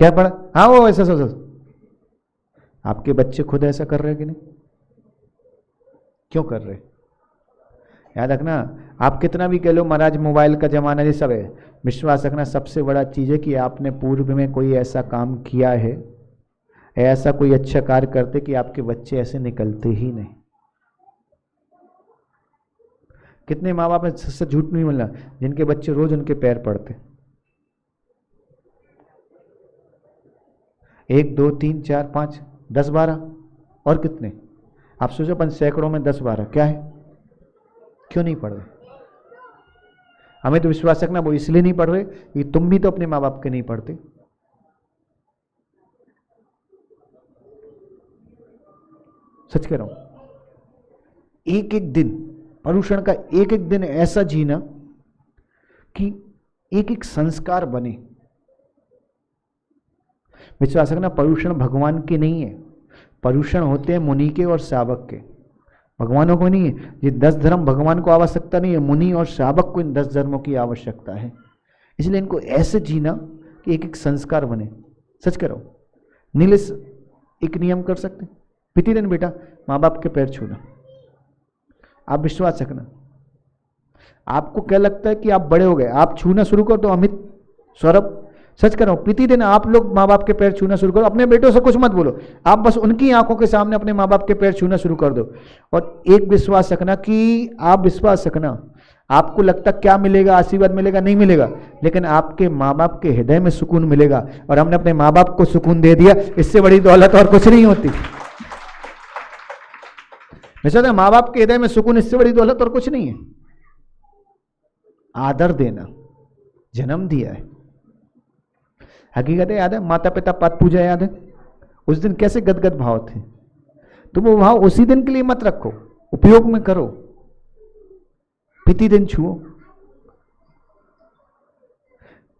क्या पढ़ा? हाँ वो ऐसा सोच। आपके बच्चे खुद ऐसा कर रहे हैं कि नहीं? क्यों कर रहे? याद रखना, आप कितना भी कह लो महाराज मोबाइल का जमाना ये सब है, विश्वास रखना सबसे बड़ा चीज है कि आपने पूर्व में कोई ऐसा काम किया है, ऐसा कोई अच्छा कार्य करते कि आपके बच्चे ऐसे निकलते ही नहीं। कितने माँ बाप से झूठ नहीं बोलना जिनके बच्चे रोज उनके पैर पड़ते, 1 2 3 4 5 10 12 और कितने, आप सोचो अपन सैकड़ों में 10 12 क्या है, क्यों नहीं पढ़ रहे? हमें तो विश्वास रखना वो इसलिए नहीं पढ़ रहे कि तुम भी तो अपने माँ बाप के नहीं पढ़ते। सच कह रहा हूं, एक एक दिन पर्युषण का एक एक दिन ऐसा जीना कि एक एक संस्कार बने। विश्वास रखना पर्युषण भगवान के नहीं है, पर्युषण होते हैं मुनि के और शावक के, भगवानों को नहीं है। ये 10 धर्म भगवान को आवश्यकता नहीं है, मुनि और शावक को इन 10 धर्मों की आवश्यकता है। इसलिए इनको ऐसे जीना कि एक एक संस्कार बने। सच करो, नीलेश एक नियम कर सकते, प्रतिदिन बेटा माँ बाप के पैर छूना। आप विश्वास रखना, आपको क्या लगता है कि आप बड़े हो गए, आप छूना शुरू कर दो। अमित, सौरभ, सच कर रहा हूं, प्रतिदिन आप लोग माँ बाप के पैर छूना शुरू करो। अपने बेटों से कुछ मत बोलो, आप बस उनकी आंखों के सामने अपने माँ बाप के पैर छूना शुरू कर दो। और एक विश्वास रखना कि आप विश्वास रखना, आपको लगता क्या मिलेगा, आशीर्वाद मिलेगा, नहीं मिलेगा, लेकिन आपके माँ बाप के हृदय में सुकून मिलेगा। और हमने अपने माँ बाप को सुकून दे दिया, इससे बड़ी दौलत और कुछ नहीं होती। वैसे माँ बाप के हृदय में सुकून, इससे बड़ी दौलत और कुछ नहीं है। आदर देना, जन्म दिया है, हकीकत है। याद है माता पिता पाद पूजा, याद है उस दिन कैसे गदगद भाव थे। तो वो भाव उसी दिन के लिए मत रखो, उपयोग में करो, प्रतिदिन छुओ।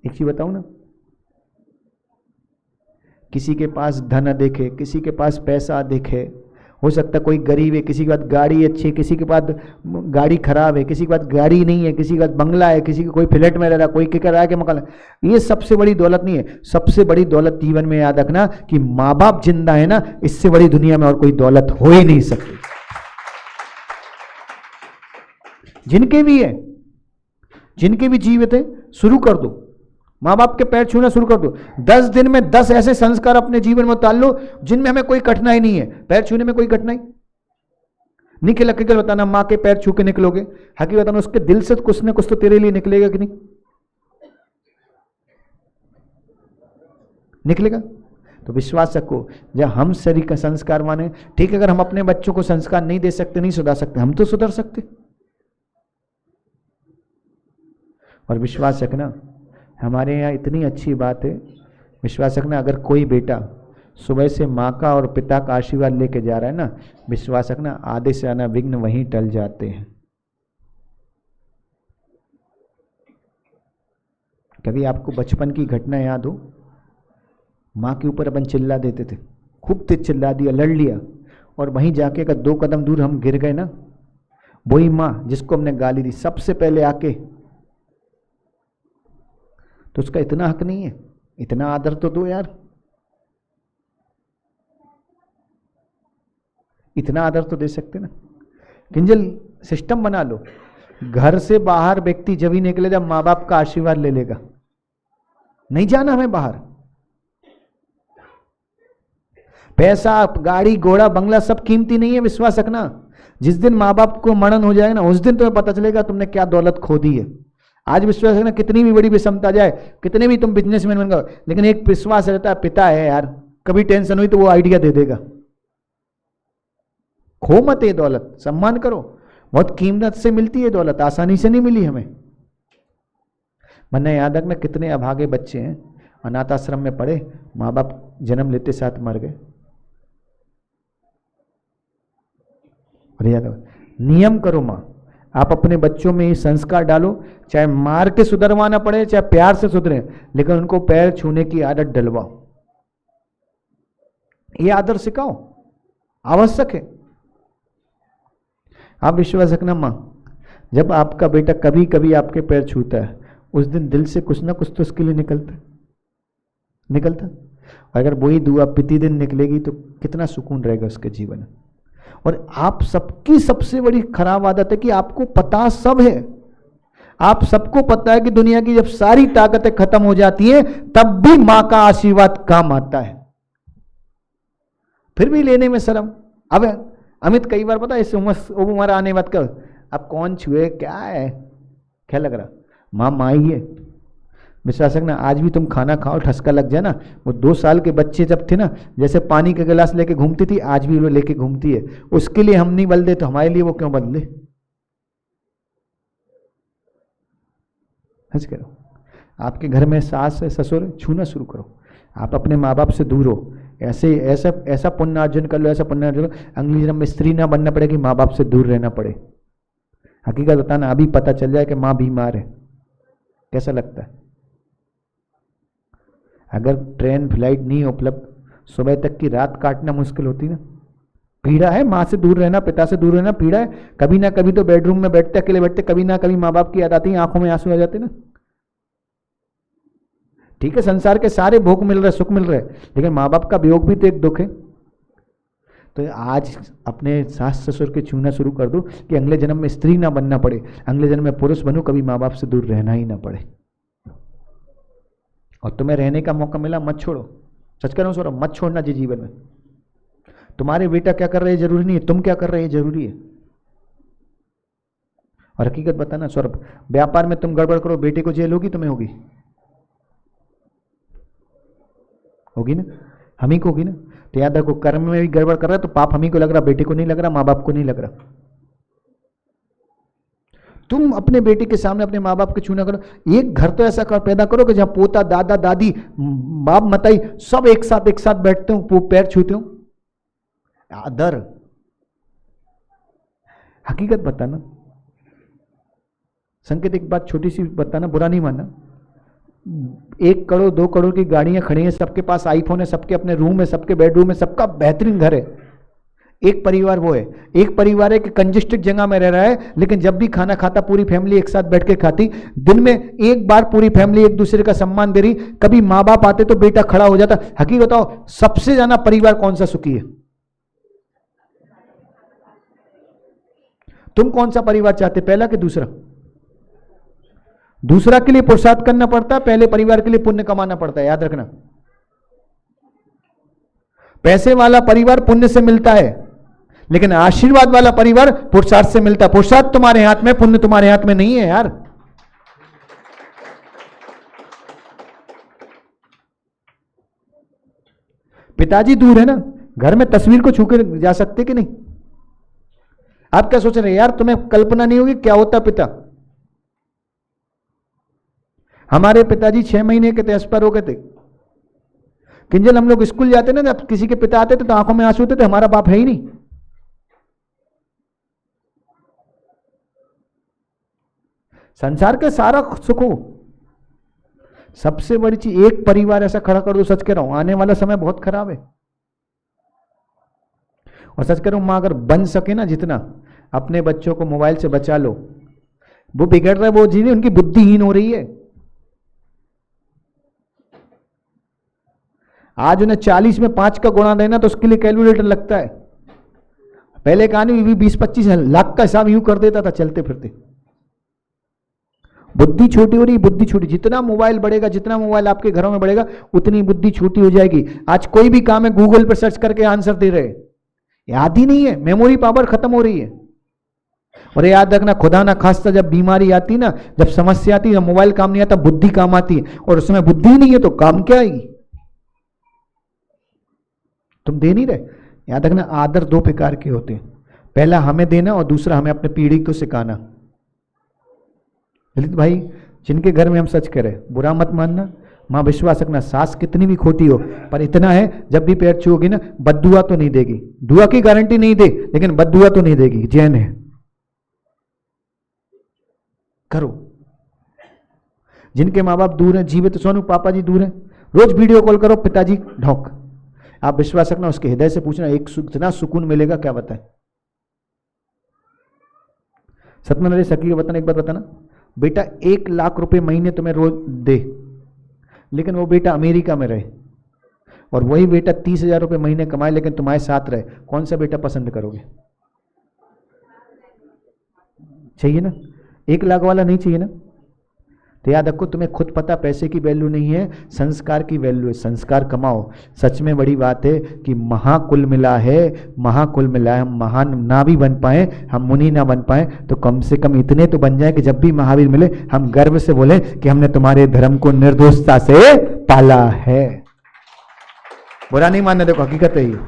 एक चीज बताऊं ना, किसी के पास धन देखे, किसी के पास पैसा देखे, हो सकता है कोई गरीब है, किसी के पास गाड़ी अच्छी है, किसी के पास गाड़ी खराब है, किसी के पास गाड़ी नहीं है, किसी के पास बंगला है, किसी का कोई फ्लैट में रह रहा, कोई किराए के मकान। ये सबसे बड़ी दौलत नहीं है। सबसे बड़ी दौलत जीवन में याद रखना कि माँ बाप जिंदा है ना, इससे बड़ी दुनिया में और कोई दौलत हो ही नहीं सकती। जिनके भी है, जिनके भी जीवित है, शुरू कर दो, माँ बाप के पैर छूना शुरू कर दो। 10 दिन में 10 ऐसे संस्कार अपने जीवन में उतार लो जिनमें हमें कोई कठिनाई नहीं है। पैर छूने में कोई कठिनाई निकल के बताना, माँ के पैर छू के निकलोगे, हकीकत बताना उसके दिल से कुछ न कुछ तो तेरे लिए निकलेगा कि नहीं निकलेगा। तो विश्वास रखो, जब हम शरीर का संस्कार माने, ठीक है, अगर हम अपने बच्चों को संस्कार नहीं दे सकते, नहीं सुधार सकते, हम तो सुधर सकते। और विश्वास रखना, हमारे यहाँ इतनी अच्छी बात है, विश्वास रखना, अगर कोई बेटा सुबह से माँ का और पिता का आशीर्वाद लेके जा रहा है ना, विश्वास रखना आधे से आना विघ्न वहीं टल जाते हैं। कभी आपको बचपन की घटना याद हो, माँ के ऊपर अपन चिल्ला देते थे, खूब तेज चिल्ला दिया, लड़ लिया, और वहीं जाके अगर 2 कदम दूर हम गिर गए ना, वही माँ जिसको हमने गाली दी सबसे पहले आके, तो उसका इतना हक नहीं है, इतना आदर तो दो यार, इतना आदर तो दे सकते ना। किंजल सिस्टम बना लो, घर से बाहर व्यक्ति जब ही निकले जब माँ बाप का आशीर्वाद ले लेगा। नहीं जाना हमें बाहर, पैसा, गाड़ी, घोड़ा, बंगला सब कीमती नहीं है। विश्वास रखना, जिस दिन माँ बाप को मरण हो जाएगा ना, उस दिन तुम्हें पता चलेगा तुमने क्या दौलत खो दी है। आज विश्वास रखना, कितनी भी बड़ी विषमता जाए, कितने भी तुम बिजनेसमैन बन गए, लेकिन एक विश्वास रहता है, पिता है यार, कभी टेंशन हुई तो वो आइडिया दे देगा। खो मत ये दौलत, सम्मान करो, बहुत कीमत से मिलती है दौलत, आसानी से नहीं मिली हमें। वरना याद रखना, कितने अभागे बच्चे हैं अनाथ आश्रम में पड़े, माँ बाप जन्म लेते साथ मर गए। नियम करो माँ, आप अपने बच्चों में ये संस्कार डालो, चाहे मार के सुधरवाना पड़े, चाहे प्यार से सुधरे, लेकिन उनको पैर छूने की आदत डलवाओ, ये आदर सिखाओ, आवश्यक है। आप विश्वास रखना माँ, जब आपका बेटा कभी कभी आपके पैर छूता है, उस दिन दिल से कुछ ना कुछ तो उसके लिए निकलता। अगर वही दुआ प्रतिदिन निकलेगी तो कितना सुकून रहेगा उसके जीवन में। और आप सबकी सबसे बड़ी खराब आदत है कि आपको पता सब है, आप सबको पता है कि दुनिया की जब सारी ताकतें खत्म हो जाती है तब भी मां का आशीर्वाद काम आता है, फिर भी लेने में शर्म। अब अमित कई बार पता है इस उम्र आने मत कर, अब कौन छुए क्या है, क्या लग रहा, माँ माँ ही है। विश्वास रखना, आज भी तुम खाना खाओ ठसका लग जाए ना, वो 2 साल के बच्चे जब थे ना, जैसे पानी का गिलास लेके घूमती थी, आज भी वो लेके घूमती है। उसके लिए हम नहीं बदले तो हमारे लिए वो क्यों बदले। हंस करो, आपके घर में सास है ससुर है, छूना शुरू करो। आप अपने माँ बाप से दूर हो, ऐसे ऐसा ऐसा पुण्य अर्जन कर लो, ऐसा पुण्य अर्जन कर लो, अगली जन्म में स्त्री ना बनना पड़े कि माँ बाप से दूर रहना पड़े। हकीकत बताना, अभी पता चल जाए कि माँ बीमार है, कैसा लगता है। अगर ट्रेन फ्लाइट नहीं उपलब्ध, सुबह तक की रात काटना मुश्किल होती ना। पीड़ा है माँ से दूर रहना, पिता से दूर रहना, पीड़ा है। कभी ना कभी तो बेडरूम में बैठते अकेले बैठते, कभी ना कभी माँ बाप की याद आती है, आंखों में आंसू आ जाते ना। ठीक है, संसार के सारे भोग मिल रहे, सुख मिल रहे, लेकिन माँ बाप का वियोग भी तो एक दुख है। तो आज अपने सास ससुर के छूना शुरू कर दो कि अगले जन्म में स्त्री ना बनना पड़े, अगले जन्म में पुरुष बनूं, कभी माँ बाप से दूर रहना ही ना पड़े। और तुम्हें रहने का मौका मिला, मत छोड़ो। सच कह रहा हूं सौरभ, मत छोड़ना जी जीवन में। तुम्हारे बेटा क्या कर रहे हैं जरूरी नहीं है, तुम क्या कर रहे हैं जरूरी है। और हकीकत बताना सौरभ, व्यापार में तुम गड़बड़ करो, बेटे को जेल होगी, तुम्हें होगी, होगी ना, हम ही को होगी ना। तो याद रखो, कर्म में भी गड़बड़ कर रहा है तो पाप हम ही को लग रहा, बेटे को नहीं लग रहा, माँ बाप को नहीं लग रहा। तुम अपने बेटे के सामने अपने माँ बाप के छूना करो। एक घर तो ऐसा पैदा करो कि जहां पोता दादा दादी बाप मताई सब एक साथ बैठते हो, पैर छूते हो, आदर। हकीकत बताना, संकेत एक बात छोटी सी बताना, बुरा नहीं मानना। 1 करोड़ 2 करोड़ की गाड़ियां खड़ी हैं, सबके पास आईफोन है, सबके अपने रूम है, सबके बेडरूम है, सबका बेहतरीन घर है। एक परिवार वो है, एक परिवार है कि कंजेस्टेड जगह में रह रहा है, लेकिन जब भी खाना खाता पूरी फैमिली एक साथ बैठ के खाती, दिन में एक बार पूरी फैमिली एक दूसरे का सम्मान दे रही। कभी माँ बाप आते तो बेटा खड़ा हो जाता। हकीकत बताओ, सबसे ज्यादा परिवार कौन सा सुखी है? तुम कौन सा परिवार चाहते, पहला कि दूसरा? दूसरा के लिए पुरुषार्थ करना पड़ता है, पहले परिवार के लिए पुण्य कमाना पड़ता है, याद रखना। पैसे वाला परिवार पुण्य से मिलता है, लेकिन आशीर्वाद वाला परिवार पुरुषार्थ से मिलता है। पुरुषार्थ तुम्हारे हाथ में, पुण्य तुम्हारे हाथ में नहीं है यार। पिताजी दूर है ना, घर में तस्वीर को छू के जा सकते कि नहीं? आप क्या सोच रहे हैं यार, तुम्हें कल्पना नहीं होगी क्या होता पिता। हमारे पिताजी 6 महीने के थे, एक्सपायर हो गए थे। किंजल हम लोग स्कूल जाते ना, जब किसी के पिता आते थे तो आंखों में आंसू होते थे, हमारा बाप है ही नहीं। संसार के सारा सुख हो, सबसे बड़ी चीज एक परिवार ऐसा खड़ा कर दो। सच कह रहा हूं, आने वाला समय बहुत खराब है। और सच कह रहा हूं, मां अगर बन सके ना जितना, अपने बच्चों को मोबाइल से बचा लो। वो बिगड़ रहा है, वो जी उनकी बुद्धिहीन हो रही है। आज उन्हें 40 में 5 का गुणा देना तो उसके लिए कैलकुलेटर लगता है। पहले कहानी भी 20-25 लाख का हिसाब यूं कर देता था चलते फिरते। बुद्धि छोटी हो रही, बुद्धि छोटी। जितना मोबाइल बढ़ेगा, जितना मोबाइल आपके घरों में बढ़ेगा, उतनी बुद्धि छोटी हो जाएगी। आज कोई भी काम है गूगल पर सर्च करके आंसर दे रहे, याद ही नहीं है, मेमोरी पावर खत्म हो रही है। और याद रखना, खुदा ना खास्ता जब बीमारी आती ना, जब समस्या आती, जब मोबाइल काम नहीं आता, बुद्धि काम आती है। और उसमें बुद्धि नहीं है तो काम क्या आएगी? तुम दे नहीं रहे। याद रखना, आदर 2 प्रकार के होते हैं, पहला हमें देना और दूसरा हमें अपने पीढ़ी को सिखाना। ललित भाई, जिनके घर में हम सच करें, बुरा मत मानना, मां विश्वास रखना, सास कितनी भी खोटी हो, पर इतना है, जब भी पैर छूओगी ना, बद्दुआ तो नहीं देगी। दुआ की गारंटी नहीं दे, लेकिन बद्दुआ तो नहीं देगी। जैन है, करो। जिनके माँ बाप दूर हैं, जीवित सोनू पापा जी दूर हैं, रोज वीडियो कॉल करो, पिताजी ढोक। आप विश्वास रखना, उसके हृदय से पूछना, इतना सुकून मिलेगा क्या बताएं। सतमन अरे सकी बताना, एक बात बताना, बेटा 1 लाख रुपए महीने तुम्हें रोज दे, लेकिन वो बेटा अमेरिका में रहे, और वही बेटा 30,000 रुपये महीने कमाए लेकिन तुम्हारे साथ रहे, कौन सा बेटा पसंद करोगे? चाहिए ना, 1 लाख वाला नहीं चाहिए ना। तो याद रखो, तुम्हें खुद पता पैसे की वैल्यू नहीं है, संस्कार की वैल्यू है। संस्कार कमाओ। सच में बड़ी बात है कि महाकुल मिला है, महाकुल मिला है। हम महान ना भी बन पाए, हम मुनि ना बन पाए, तो कम से कम इतने तो बन जाए कि जब भी महावीर मिले हम गर्व से बोले कि हमने तुम्हारे धर्म को निर्दोषता से पाला है। बुरा नहीं मानना, देखो हकीकत है ये,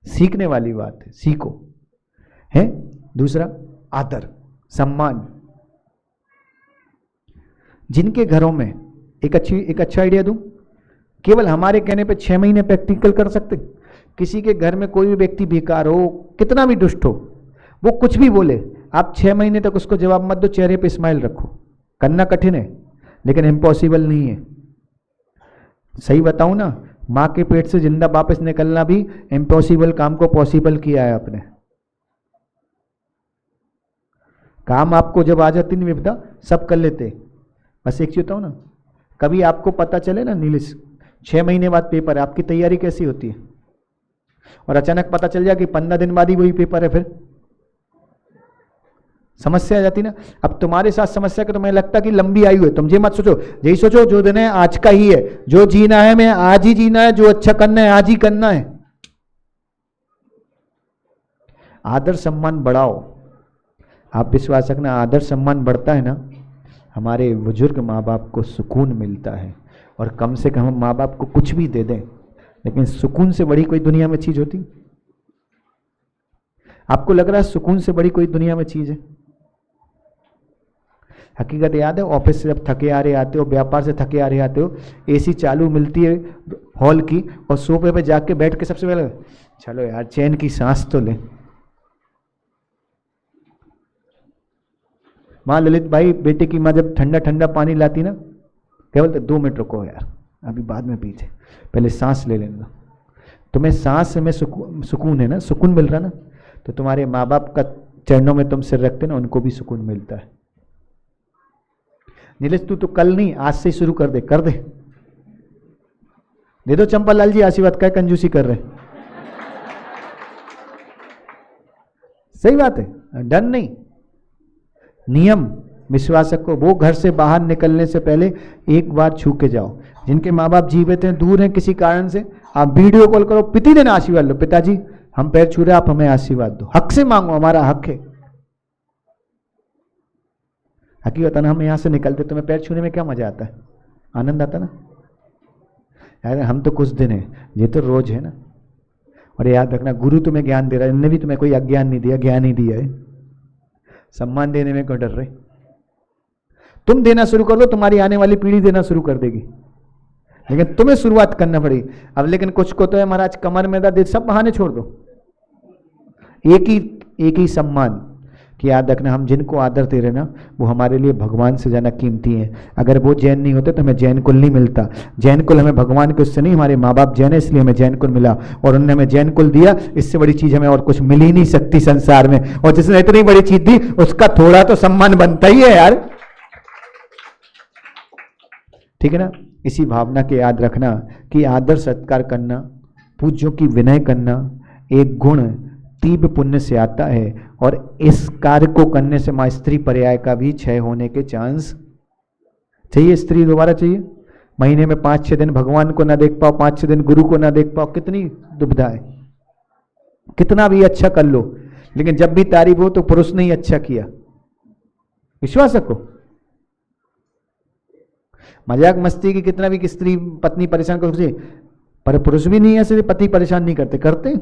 सीखने वाली बात है, सीखो। है दूसरा, आदर सम्मान। जिनके घरों में एक अच्छा आइडिया दूं, केवल हमारे कहने पे 6 महीने प्रैक्टिकल कर सकते। किसी के घर में कोई भी व्यक्ति बेकार हो, कितना भी दुष्ट हो, वो कुछ भी बोले, आप 6 महीने तक उसको जवाब मत दो, चेहरे पे स्माइल रखो। करना कठिन है लेकिन इम्पॉसिबल नहीं है। सही बताऊं ना, माँ के पेट से जिंदा वापस निकलना भी इम्पॉसिबल काम को पॉसिबल किया है आपने। काम आपको जब आ जाती नहीं विपदा, सब कर लेते। बस एक चीज बताऊं ना, कभी आपको पता चले ना नीलिश 6 महीने बाद पेपर है, आपकी तैयारी कैसी होती है? और अचानक पता चल जाए कि 15 दिन बाद ही वही पेपर है, फिर समस्या आ जाती ना। अब तुम्हारे साथ समस्या कि तुम्हें लगता कि लंबी आयु है, तुम ये मत सोचो, यही सोचो जो दिन है आज का ही है, जो जीना है मैं आज ही जीना है, जो अच्छा करना है आज ही करना है। आदर सम्मान बढ़ाओ। आप विश्वास रखना, आदर सम्मान बढ़ता है ना, हमारे बुजुर्ग माँ बाप को सुकून मिलता है। और कम से कम हम माँ बाप को कुछ भी दे दें, लेकिन सुकून से बड़ी कोई दुनिया में चीज होती? आपको लग रहा है सुकून से बड़ी कोई दुनिया में चीज है? हकीकत याद है, ऑफिस से जब थके आ रहे आते हो, व्यापार से थके आ रहे आते हो, एसी चालू मिलती है हॉल की, और सोफे पे जाके बैठ के सबसे पहले चलो यार चैन की सांस तो ले। माँ ललित भाई बेटे की माँ जब ठंडा ठंडा पानी लाती ना, केवल 2 मिनट रुको यार, अभी बाद में पीछे, पहले सांस ले लेना। तुम्हें सांस में सुकून है ना, सुकून मिल रहा ना, तो तुम्हारे माँ बाप का चरणों में तुम सिर रखते ना, उनको भी सुकून मिलता है। नीलेश तू तो कल नहीं आज से ही शुरू कर दे, कर दे दो चंपल लाल जी आशीर्वाद, का कंजूसी कर रहे। सही बात है, डन नहीं। नियम विश्वास रखो, वो घर से बाहर निकलने से पहले एक बार छू के जाओ। जिनके माँ बाप जीवित हैं, दूर हैं किसी कारण से, आप वीडियो कॉल करो, प्रतिदिन आशीर्वाद लो, पिताजी हम पैर छू रहे, आप हमें आशीर्वाद दो। हक से मांगो, हमारा हक है। हकीकत ना, हम यहाँ से निकलते तुम्हें पैर छूने में क्या मजा आता है? आनंद आता ना यार। हम तो कुछ दिन है, ये तो रोज है ना। और याद रखना, गुरु तुम्हें ज्ञान दे रहा है, इन्होंने भी तुम्हें कोई अज्ञान नहीं दिया, ज्ञान ही दिया है। सम्मान देने में क्यों डर रहे? तुम देना शुरू कर दो, तुम्हारी आने वाली पीढ़ी देना शुरू कर देगी, लेकिन तुम्हें शुरुआत करना पड़ेगी। अब लेकिन कुछ को तो है महाराज कमर में दर्द, सब बहाने छोड़ दो, एक ही सम्मान कि याद रखना, हम जिनको आदर दे रहे ना, वो हमारे लिए भगवान से ज्यादा कीमती है। अगर वो जैन नहीं होते तो हमें जैन कुल नहीं मिलता। जैन कुल हमें भगवान के उससे नहीं, हमारे माँ बाप जैन है इसलिए हमें जैन कुल मिला, और उन्होंने हमें जैन कुल दिया। इससे बड़ी चीज हमें और कुछ मिल ही नहीं सकती संसार में। और जिसने इतनी बड़ी चीज दी उसका थोड़ा तो सम्मान बनता ही है यार, ठीक है ना। इसी भावना के याद रखना कि आदर सत्कार करना, पूज्यों की विनय करना एक गुण तीव्र पुण्य से आता है। और इस कार्य को करने से मां स्त्री पर्याय का भी क्षय होने के चांस चाहिए। स्त्री दोबारा चाहिए, महीने में 5-6 दिन भगवान को ना देख पाओ, 5-6 दिन गुरु को ना देख पाओ, कितनी दुविधा है। कितना भी अच्छा कर लो, लेकिन जब भी तारीफ हो तो पुरुष ने ही अच्छा किया। विश्वास रखो, मजाक मस्ती की कितना भी स्त्री पत्नी परेशान कर, पर पुरुष भी नहीं ऐसे पति परेशान नहीं करते।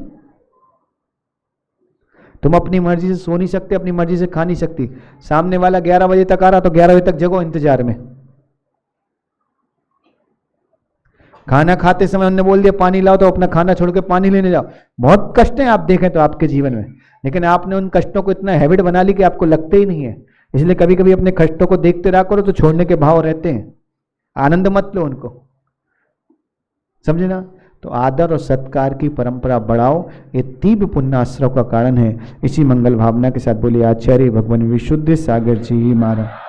तुम अपनी मर्जी से सो नहीं सकते, अपनी मर्जी से खा नहीं सकती। सामने वाला 11 बजे तक आ रहा तो 11 बजे तक जगो इंतजार में। खाना खाते समय उन्होंने बोल दिया पानी लाओ, तो अपना खाना छोड़ के पानी लेने जाओ। बहुत कष्ट है आप देखें तो आपके जीवन में, लेकिन आपने उन कष्टों को इतना हैबिट बना ली कि आपको लगते ही नहीं है। इसलिए कभी कभी अपने कष्टों को देखते रहा करो तो छोड़ने के भाव रहते हैं, आनंद मत लो उनको, समझे ना। तो आदर और सत्कार की परंपरा बढ़ाओ, ये तीव्र पुण्याश्रव का कारण है। इसी मंगल भावना के साथ बोलिए आचार्य भगवान विशुद्ध सागर जी महाराज।